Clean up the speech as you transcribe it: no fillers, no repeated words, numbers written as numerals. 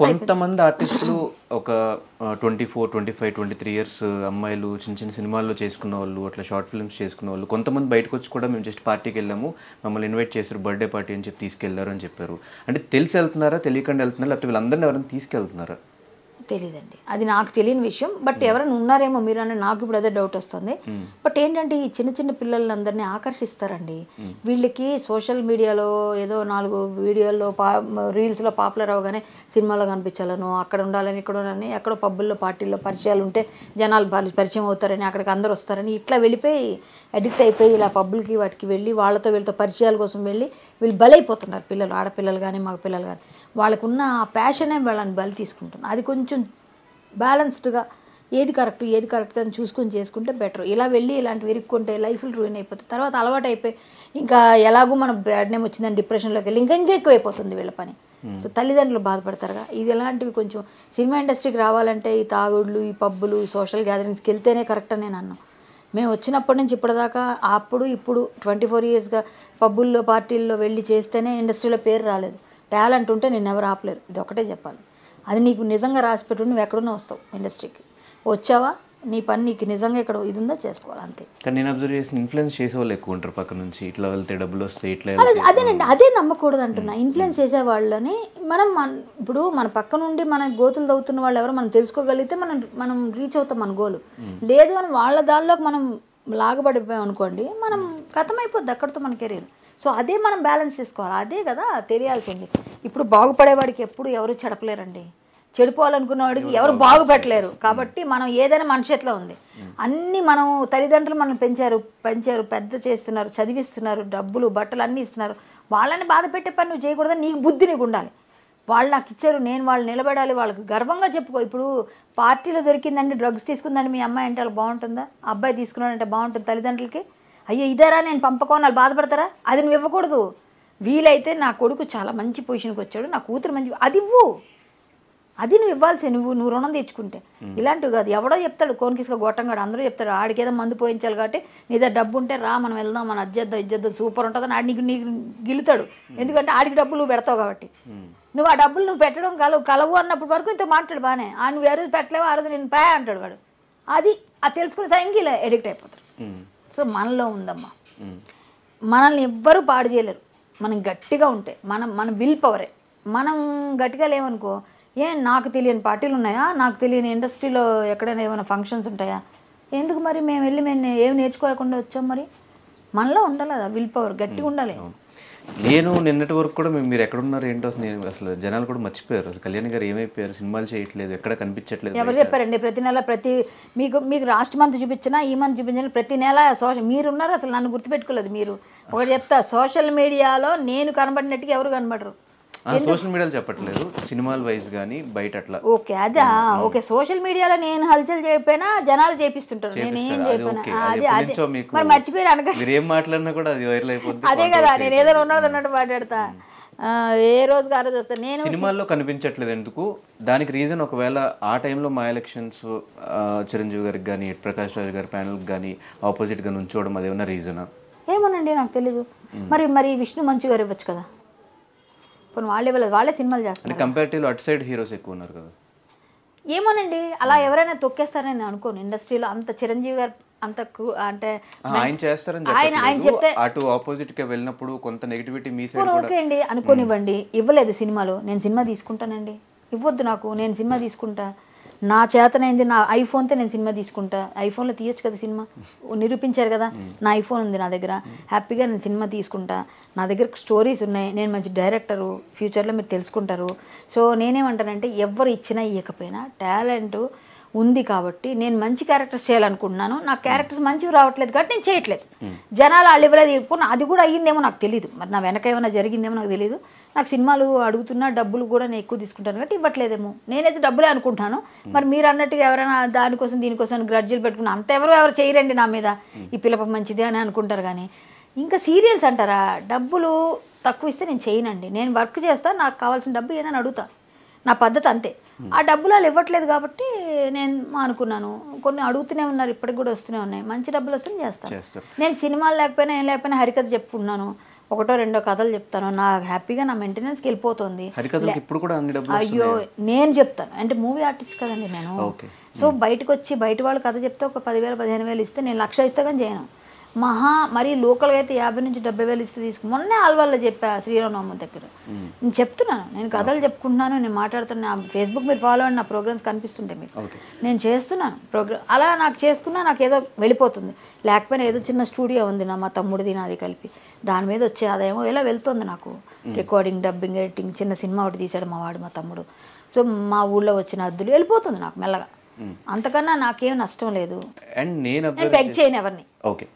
కొంతమంది ఆర్టిస్టులు ఒక 24, 25, 23 ఇయర్స్ అమ్మాయిలు చిన్న చిన్న సినిమాల్లో చేసుకున్న వాళ్ళు, అట్లా షార్ట్ ఫిల్మ్స్ చేసుకున్న వాళ్ళు కొంతమంది బయటకు వచ్చి కూడా మేము జస్ట్ పార్టీకి వెళ్ళాము, మమ్మల్ని ఇన్వైట్ చేశారు బర్త్డే పార్టీ అని చెప్పి తీసుకెళ్లారు అని చెప్పారు. అంటే తెలిసి వెళ్తున్నారా, తెలియకుండా వెళ్తున్నారా, లేకపోతే వీళ్ళందరినీ ఎవరైనా తీసుకెళ్తున్నారా? తెలీదండి, అది నాకు తెలియని విషయం. బట్ ఎవరైనా ఉన్నారేమో మీరు అనే, నాకు ఇప్పుడు అదే డౌట్ వస్తుంది. బట్ ఏంటంటే ఈ చిన్న చిన్న పిల్లలందరినీ ఆకర్షిస్తారండి. వీళ్ళకి సోషల్ మీడియాలో ఏదో 4 వీడియోల్లో రీల్స్లో పాపులర్ అవగానే సినిమాలో కనిపించాలను, అక్కడ ఉండాలని, ఇక్కడ ఉండాలని, ఎక్కడో పబ్బుల్లో పార్టీల్లో పరిచయాలు ఉంటే జనాలు పరిచయం అవుతారని, అక్కడికి అందరు వస్తారని ఇట్లా వెళ్ళిపోయి అడిక్ట్ అయిపోయి ఇలా పబ్బులకి వాటికి వెళ్ళి వాళ్ళతో వీళ్ళతో పరిచయాల కోసం వెళ్ళి వీళ్ళు బలైపోతున్నారు. పిల్లలు, ఆడపిల్లలు కానీ మగ పిల్లలు కానీ, వాళ్ళకున్న ఆ ప్యాషనే వాళ్ళని బలి తీసుకుంటుంది. అది కొంచెం బ్యాలెన్స్డ్గా ఏది కరెక్ట్ అని చూసుకొని చేసుకుంటే బెటర్. ఇలా వెళ్ళి ఇలాంటివి ఇరుక్కుంటే లైఫ్లు రూయిన్ అయిపోతుంది. తర్వాత అలవాటు అయిపోయి ఇంకా ఎలాగో మనం బ్యాడ్ నేమ్ వచ్చిందని డిప్రెషన్లోకి వెళ్ళి ఇంకా ఎక్కువైపోతుంది వీళ్ళ పని. సో తల్లిదండ్రులు బాధపడతారుగా. ఇది ఎలాంటివి కొంచెం సినిమా ఇండస్ట్రీకి రావాలంటే ఈ తాగుడులు, ఈ పబ్బులు, సోషల్ గ్యాదరింగ్స్కి వెళ్తేనే కరెక్ట్ అని నేను అన్నాను. మేము వచ్చినప్పటి నుంచి ఇప్పటిదాకా అప్పుడు ఇప్పుడు 24 ఇయర్స్గా పబ్బుల్లో పార్టీల్లో వెళ్ళి చేస్తేనే ఇండస్ట్రీలో పేరు రాలేదు. టాలెంట్ ఉంటే నేను ఎవరు ఆపలేరు, ఇది ఒకటే చెప్పాలి. అది నీకు నిజంగా రాసిపెట్టు, నువ్వు ఎక్కడున్నా వస్తావు ఇండస్ట్రీకి. వచ్చావా, నీ పని నీకు నిజంగా ఇక్కడ ఇది ఉందో చేసుకోవాలి అంతే. కానీ నేను అబ్జర్వ్ చేసిన ఇన్ఫ్లుయెన్స్ చేసే వాళ్ళు ఎక్కువ ఉంటారు పక్క నుంచి, ఇట్లా వెళ్తే డబ్బులు వస్తాయి, ఇట్లా అదేనండి, అదే నమ్మకూడదు అంటున్నా. ఇన్ఫ్లుయెన్స్ చేసే వాళ్ళని ఇప్పుడు మన పక్క నుండి మన గోతులు తవ్వుతున్న వాళ్ళు ఎవరో మనం తెలుసుకోగలిగితే మనం రీచ్ అవుతాం మన గోలు. లేదు అని వాళ్ళ దానిలోకి మనం లాగబడిపోయాం అనుకోండి, మనం కథమైపోద్ది అక్కడితో మన కెరీర్. సో అదే మనం బ్యాలెన్స్ చేసుకోవాలి, అదే కదా తెలియాల్సింది. ఇప్పుడు బాగుపడేవాడికి ఎప్పుడు ఎవరు చెడపలేరండి, చెడిపోవాలనుకున్న వాడికి ఎవరు బాగుపెట్టలేరు. కాబట్టి మనం ఏదైనా మన చేతిలో ఉంది. అన్నీ మనం తల్లిదండ్రులు మనం పెంచారు, పెద్ద చేస్తున్నారు, చదివిస్తున్నారు, డబ్బులు బట్టలు అన్నీ ఇస్తున్నారు. వాళ్ళని బాధ పెట్టే పని నువ్వు చేయకూడదని నీకు బుద్ధి నీకు ఉండాలి. వాళ్ళు నాకు ఇచ్చారు, నేను వాళ్ళు నిలబడాలి, వాళ్ళకి గర్వంగా చెప్పుకో. ఇప్పుడు పార్టీలో దొరికిందండి, డ్రగ్స్ తీసుకుందండి మీ అమ్మాయి అంటే వాళ్ళకి బాగుంటుందా? అబ్బాయి తీసుకున్నాడంటే బాగుంటుంది తల్లిదండ్రులకి? అయ్యో ఇదేరా నేను పంపకం వాళ్ళు బాధపడతారా? అది నువ్వు ఇవ్వకూడదు. వీలైతే నా కొడుకు చాలా మంచి పొజిషన్కి వచ్చాడు, నా కూతురు మంచి, అది ఇవ్వు. అది నువ్వు ఇవ్వాల్సి, నువ్వు రుణం తెచ్చుకుంటే. ఇలాంటివి కాదు, ఎవడో చెప్తాడు కోనికిసుక గొట్టంగాడు, అందరూ చెప్తాడు ఆడికి ఏదో మందు పోయించాలి కాబట్టి నీ దగ్గర డబ్బు ఉంటే రా మనం వెళ్దాం, మన ఇజ్జేద్దాం సూపర్ ఉంటుందని ఆడి నీకు గిలుతాడు. ఎందుకంటే ఆడికి డబ్బులు నువ్వు పెడతావు కాబట్టి. నువ్వు ఆ డబ్బులు నువ్వు పెట్టడం కలవు అన్నప్పుడు వరకు నీతో మాట్లాడు బాగానే, నువ్వు ఏ రోజు పెట్టలేవు ఆ రోజు నేను పే అంటాడు వాడు. అది తెలుసుకునే సైన్కి ఇలా ఎడిక్ట్ అయిపోతారు. సో మనలో ఉందమ్మా, మనల్ని ఎవ్వరూ పాడు చేయలేరు. మనం గట్టిగా ఉంటే మన విల్ పవరే. మనం గట్టిగా లేవనుకో, నాకు తెలియని పార్టీలు ఉన్నాయా, నాకు తెలియని ఇండస్ట్రీలో ఎక్కడైనా ఏమైనా ఫంక్షన్స్ ఉంటాయా, ఎందుకు మరి మేము ఏమి నేర్చుకోలేకుండా వచ్చాం? మరి మనలో ఉండాలి కదా విల్ పవర్, గట్టిగా ఉండాలి. నేను నిన్నటి వరకు కూడా మీరు ఎక్కడున్నారు ఏంటో అసలు జనాలు కూడా మర్చిపోయారు. అసలు కళ్యాణ్ గారు ఏమైపోయారు, సినిమాలు చేయట్లేదు, ఎక్కడ కనిపించట్లేదు. ఎవరు చెప్పారండి? ప్రతి నెల మీకు లాస్ట్ మంత్ చూపించినా ఈ మంత్ చూపించినా ప్రతి నెల మీరు ఉన్నారు. అసలు నన్ను గుర్తుపెట్టుకోలేదు మీరు. ఒకటి చెప్తా, సోషల్ మీడియాలో నేను కనబడినట్టుగా ఎవరు కనబడరు. సోషల్ మీడియాలో చెప్పట్లేదు, సినిమాల వైజ్ కానీ బయట అట్లా. ఓకే, అదే ఓకే. సోషల్ మీడియాలో నేను హల్చల్ చేయకపోయినా జనాలు చేపిస్తుంటారు, నేను ఏం చెప్పినా. అదే మరి మర్చిపోయారు అనకండి, ఏం మాట్లాడినా కూడా అది వైరల్ అయిపోతుంది. అదే కదా, నేను ఏదైనా ఉన్నట్టు మాట్లాడతా, ఏ రోజుకి ఆ రోజు వస్తా. నేను సినిమాల్లో కనిపించట్లేదు ఎందుకు? దానికి రీజన్ ఒకవేళ ఆ టైంలో మా ఎలక్షన్స్ చిరంజీవి గారికి కానీ ప్రకాష్ రాజ్ గారి ప్యానల్కి కానీ ఆపోజిట్గా నుంచోవడం అదేమన్నా రీజనా? ఏమోనండి నాకు తెలీదు. మరి విష్ణు మంచు గారు ఇవ్వచ్చు కదా, వాళ్ళే సినిమాలు చేస్తారు. కంపారిటివ్లీ అటు సైడ్ హీరోస్ ఎక్కువ ఉన్నారు కదా. ఏమోనండి, అలా ఎవరైనా తొక్కేస్తారని నేను అనుకోను. ఇండస్ట్రీలో అంత చిరంజీవి గారు అంత అంటే ఆయన చేస్తారని ఆయన చెప్తే అటు ఆపోజిట్ గా వెళ్ళినప్పుడు కొంత నెగటివిటీ మీ సైడ్ కూడా ఓకే అండి అనుకోనివ్వండి. ఇవ్వలేదు సినిమాలో, నేను సినిమా తీసుకుంటానండి. ఇవ్వద్దు నాకు, నేను సినిమా తీసుకుంటా. నా చేతనైంది, నా ఐఫోన్తో నేను సినిమా తీసుకుంటా. ఐఫోన్లో తీయొచ్చు కదా సినిమా, నిరూపించారు కదా. నా ఐఫోన్ ఉంది నా దగ్గర, హ్యాపీగా నేను సినిమా తీసుకుంటా. నా దగ్గర స్టోరీస్ ఉన్నాయి, నేను మంచి డైరెక్టరు, ఫ్యూచర్లో మీరు తెలుసుకుంటారు. సో నేనేమంటానంటే ఎవరు ఇచ్చినా ఇవ్వకపోయినా టాలెంట్ ఉంది కాబట్టి నేను మంచి క్యారెక్టర్స్ చేయాలనుకుంటున్నాను. నా క్యారెక్టర్స్ మంచివి రావట్లేదు కాబట్టి నేను చేయట్లేదు. జనాలు వాళ్ళు ఇవ్వలేదు, ఇప్పుడు అది కూడా అయ్యిందేమో నాకు తెలియదు. మరి నా వెనక ఏమైనా జరిగిందేమో నాకు తెలియదు. నాకు సినిమాలు అడుగుతున్నా, డబ్బులు కూడా నేను ఎక్కువ తీసుకుంటాను కాబట్టి ఇవ్వట్లేదేమో. నేనైతే డబ్బులే అనుకుంటాను. మరి మీరు అన్నట్టుగా ఎవరైనా దానికోసం దీనికోసం గ్రడ్జులు పెట్టుకున్నా అంత ఎవరు చేయరండి నా మీద, ఈ పిల్లప మంచిదే అని అనుకుంటారు. కానీ ఇంకా సీరియల్స్ అంటారా, డబ్బులు తక్కువ ఇస్తే నేను చేయనండి. నేను వర్క్ చేస్తాను, నాకు కావాల్సిన డబ్బు ఏమైనా అడుగుతా, నా పద్ధతి అంతే. ఆ డబ్బులు వాళ్ళు ఇవ్వట్లేదు కాబట్టి నేను అనుకున్నాను. కొన్ని అడుగుతూనే ఉన్నారు, ఇప్పటికి కూడా వస్తూనే ఉన్నాయి. మంచి డబ్బులు వస్తే చేస్తాను. నేను సినిమాలు లేకపోయినా ఏం లేకపోయినా హరికథ చెప్పుకున్నాను. ఒకటో రెండో కథలు చెప్తాను, నాకు హ్యాపీగా నా మెయింటెనెన్స్కి వెళ్ళిపోతుంది. హరికథలకి ఇప్పుడు కూడా అన్ని డబ్బులు అయ్యో నేను చెప్తాను అంటే మూవీ ఆర్టిస్ట్ కదండి నేను. ఓకే. సో బయటకు వచ్చి బయట వాళ్ళు కథ చెప్తే ఒక 10,000 15,000 ఇస్తే నేను 1,00,000 ఇస్తే కానీ చేయను. మరి లోకల్గా అయితే 50,000 నుంచి 70,000 ఇస్తే తీసుకు. మొన్నే ఆల్వాళ్ళలో చెప్పా శ్రీరామనవమి దగ్గర. నేను చెప్తున్నాను, నేను కథలు చెప్పుకుంటున్నాను, నేను మాట్లాడుతున్నాను. ఫేస్బుక్ మీరు ఫాలో అండి, నా ప్రోగ్రామ్స్ కనిపిస్తుంటాయి మీకు. నేను చేస్తున్నాను ప్రోగ్రామ్, అలా నాకు చేసుకున్నా నాకు ఏదో వెళ్ళిపోతుంది. లేకపోయినా ఏదో చిన్న స్టూడియో ఉంది మా తమ్ముడిది నాది కలిపి, దాని మీద వచ్చే ఆదాయం ఇలా వెళ్తుంది నాకు. రికార్డింగ్, డబ్బింగ్, ఎడిటింగ్, చిన్న సినిమా ఒకటి తీసాడు మా తమ్ముడు. సో మా ఊళ్ళో వచ్చిన అద్దులు వెళ్ళిపోతుంది నాకు మెల్లగా. అంతకన్నా నాకేం నష్టం లేదు. అండ్ నేను బెగ్ చేయను ఎవరిని. ఓకే.